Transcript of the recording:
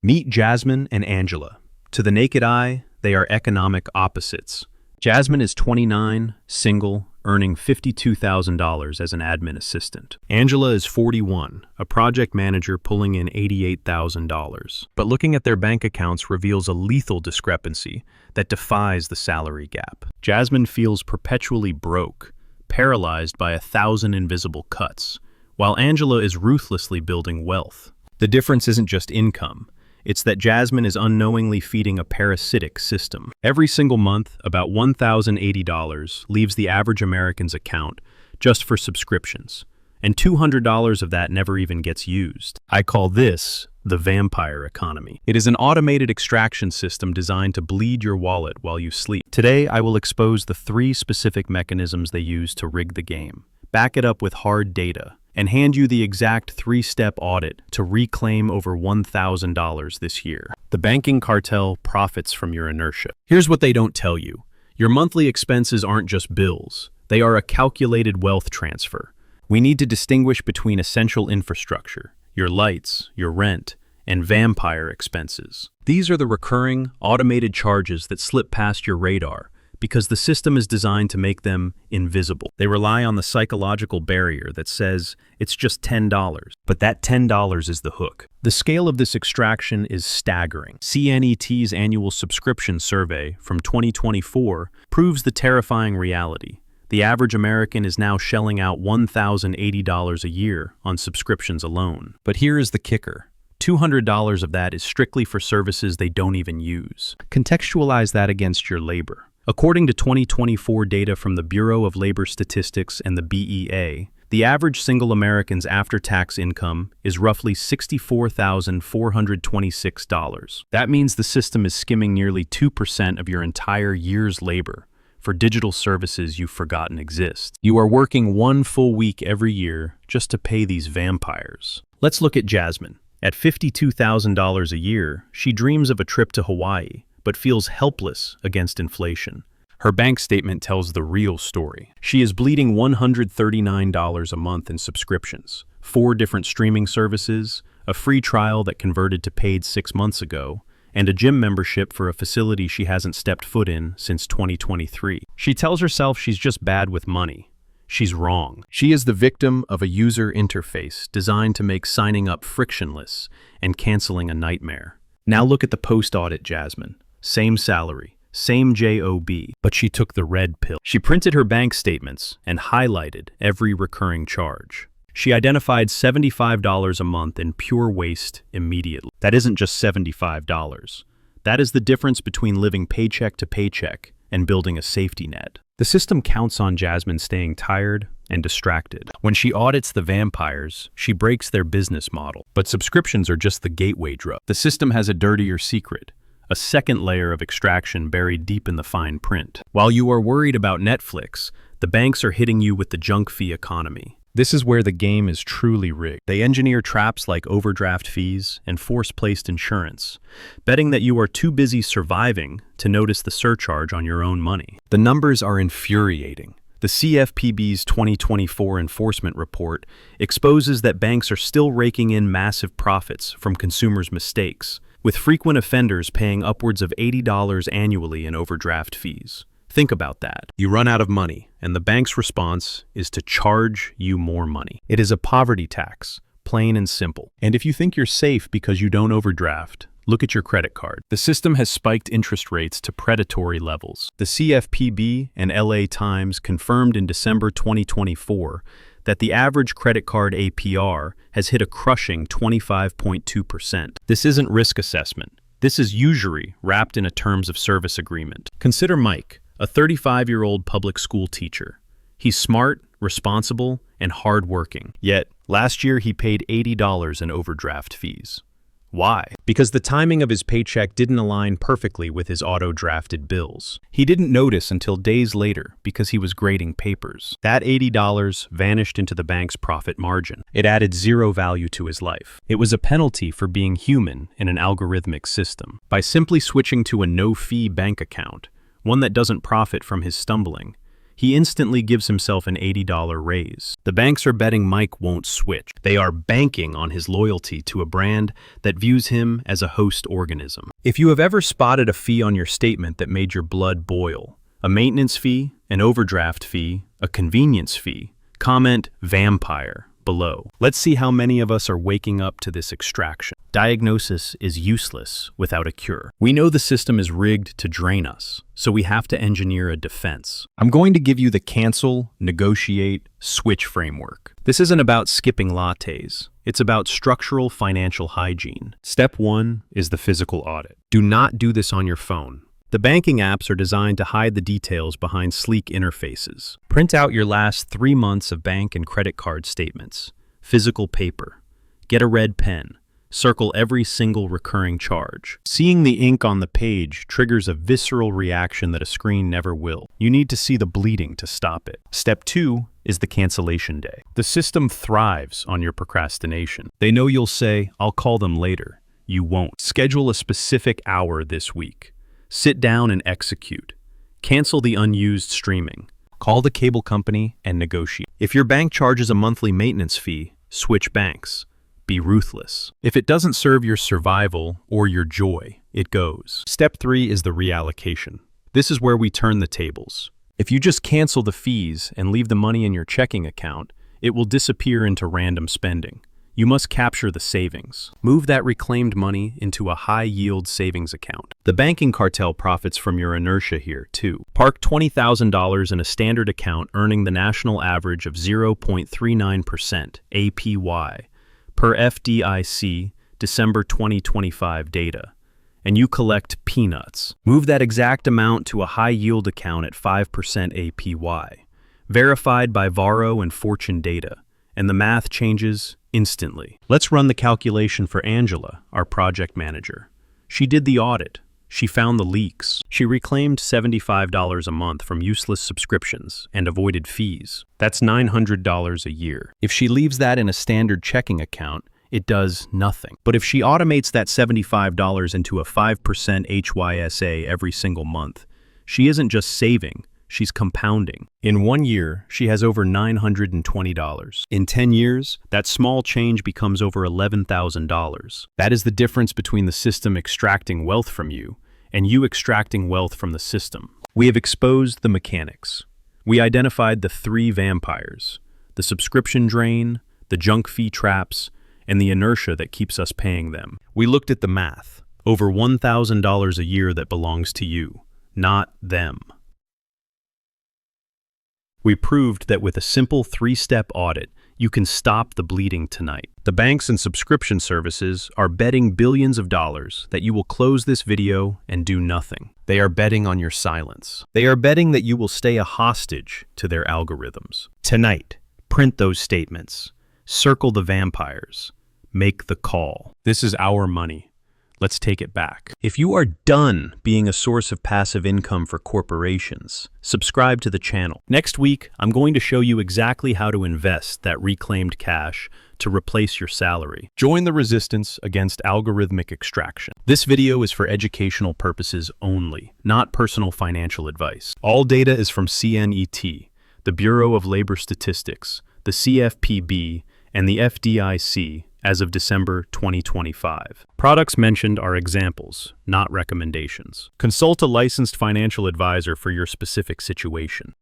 Meet Jasmine and Angela. To the naked eye, they are economic opposites. Jasmine is 29, single, earning $52,000 as an admin assistant. Angela is 41, a project manager pulling in $88,000. But looking at their bank accounts reveals a lethal discrepancy that defies the salary gap. Jasmine feels perpetually broke, paralyzed by 1,000 invisible cuts, while Angela is ruthlessly building wealth. The difference isn't just income. It's that Jasmine is unknowingly feeding a parasitic system. Every single month, about $1,080 leaves the average American's account just for subscriptions, and $200 of that never even gets used. I call this the vampire economy. It is an automated extraction system designed to bleed your wallet while you sleep. Today, I will expose the 3 specific mechanisms they use to rig the game, back it up with hard data, and hand you the exact 3-step audit to reclaim over $1,000 this year. The banking cartel profits from your inertia. Here's what they don't tell you. Your monthly expenses aren't just bills. They are a calculated wealth transfer. We need to distinguish between essential infrastructure, your lights, your rent, and vampire expenses. These are the recurring, automated charges that slip past your radar, because the system is designed to make them invisible. They rely on the psychological barrier that says it's just $10, but that $10 is the hook. The scale of this extraction is staggering. CNET's annual subscription survey from 2024 proves the terrifying reality. The average American is now shelling out $1,080 a year on subscriptions alone. But here is the kicker. $200 of that is strictly for services they don't even use. Contextualize that against your labor. According to 2024 data from the Bureau of Labor Statistics and the BEA, the average single American's after-tax income is roughly $64,426. That means the system is skimming nearly 2% of your entire year's labor for digital services you've forgotten exist. You are working 1 full week every year just to pay these vampires. Let's look at Jasmine. At $52,000 a year, she dreams of a trip to Hawaii, but feels helpless against inflation. Her bank statement tells the real story. She is bleeding $139 a month in subscriptions, 4 different streaming services, a free trial that converted to paid 6 months ago, and a gym membership for a facility she hasn't stepped foot in since 2023. She tells herself she's just bad with money. She's wrong. She is the victim of a user interface designed to make signing up frictionless and canceling a nightmare. Now look at the post-audit Jasmine. Same salary, same job, but she took the red pill. She printed her bank statements and highlighted every recurring charge. She identified $75 a month in pure waste immediately. That isn't just $75. That is the difference between living paycheck to paycheck and building a safety net. The system counts on Jasmine staying tired and distracted. When she audits the vampires, she breaks their business model. But subscriptions are just the gateway drug. The system has a dirtier secret, a second layer of extraction buried deep in the fine print. While you are worried about Netflix, the banks are hitting you with the junk fee economy. This is where the game is truly rigged. They engineer traps like overdraft fees and force-placed insurance, betting that you are too busy surviving to notice the surcharge on your own money. The numbers are infuriating. The CFPB's 2024 enforcement report exposes that banks are still raking in massive profits from consumers' mistakes, with frequent offenders paying upwards of $80 annually in overdraft fees. Think about that. You run out of money, and the bank's response is to charge you more money. It is a poverty tax, plain and simple. And if you think you're safe because you don't overdraft, look at your credit card. The system has spiked interest rates to predatory levels. The CFPB and LA Times confirmed in December 2024 that the average credit card APR has hit a crushing 25.2%. This isn't risk assessment. This is usury wrapped in a terms of service agreement. Consider Mike, a 35-year-old public school teacher. He's smart, responsible, and hardworking. Yet, last year he paid $80 in overdraft fees. Why? Because the timing of his paycheck didn't align perfectly with his auto-drafted bills. He didn't notice until days later because he was grading papers. That $80 vanished into the bank's profit margin. It added zero value to his life. It was a penalty for being human in an algorithmic system. By simply switching to a no-fee bank account, one that doesn't profit from his stumbling, he instantly gives himself an $80 raise. The banks are betting Mike won't switch. They are banking on his loyalty to a brand that views him as a host organism. If you have ever spotted a fee on your statement that made your blood boil, a maintenance fee, an overdraft fee, a convenience fee, comment vampire below. Let's see how many of us are waking up to this extraction. Diagnosis is useless without a cure. We know the system is rigged to drain us, so we have to engineer a defense. I'm going to give you the cancel, negotiate, switch framework. This isn't about skipping lattes. It's about structural financial hygiene. Step 1 is the physical audit. Do not do this on your phone. The banking apps are designed to hide the details behind sleek interfaces. Print out your last 3 months of bank and credit card statements. Physical paper. Get a red pen. Circle every single recurring charge. Seeing the ink on the page triggers a visceral reaction that a screen never will. You need to see the bleeding to stop it. Step 2 is the cancellation day. The system thrives on your procrastination. They know you'll say, "I'll call them later." You won't. Schedule a specific hour this week. Sit down and execute. Cancel the unused streaming. Call the cable company and negotiate. If your bank charges a monthly maintenance fee, switch banks. Be ruthless. If it doesn't serve your survival or your joy, it goes. Step 3 is the reallocation. This is where we turn the tables. If you just cancel the fees and leave the money in your checking account, it will disappear into random spending. You must capture the savings. Move that reclaimed money into a high-yield savings account. The banking cartel profits from your inertia here, too. Park $20,000 in a standard account earning the national average of 0.39% APY per FDIC December 2025 data, and you collect peanuts. Move that exact amount to a high-yield account at 5% APY, verified by Varo and Fortune data, and the math changes instantly. Let's run the calculation for Angela, our project manager. She did the audit. She found the leaks. She reclaimed $75 a month from useless subscriptions and avoided fees. That's $900 a year. If she leaves that in a standard checking account, it does nothing. But if she automates that $75 into a 5% HYSA every single month, she isn't just saving, she's compounding. In 1 year, she has over $920. In 10 years, that small change becomes over $11,000. That is the difference between the system extracting wealth from you and you extracting wealth from the system. We have exposed the mechanics. We identified the 3 vampires: the subscription drain, the junk fee traps, and the inertia that keeps us paying them. We looked at the math. Over $1,000 a year that belongs to you, not them. We proved that with a simple 3-step audit, you can stop the bleeding tonight. The banks and subscription services are betting billions of dollars that you will close this video and do nothing. They are betting on your silence. They are betting that you will stay a hostage to their algorithms. Tonight, print those statements. Circle the vampires. Make the call. This is our money. Let's take it back. If you are done being a source of passive income for corporations, subscribe to the channel. Next week, I'm going to show you exactly how to invest that reclaimed cash to replace your salary. Join the resistance against algorithmic extraction. This video is for educational purposes only, not personal financial advice. All data is from CNET, the Bureau of Labor Statistics, the CFPB, and the FDIC, as of December 2025. Products mentioned are examples, not recommendations. Consult a licensed financial advisor for your specific situation.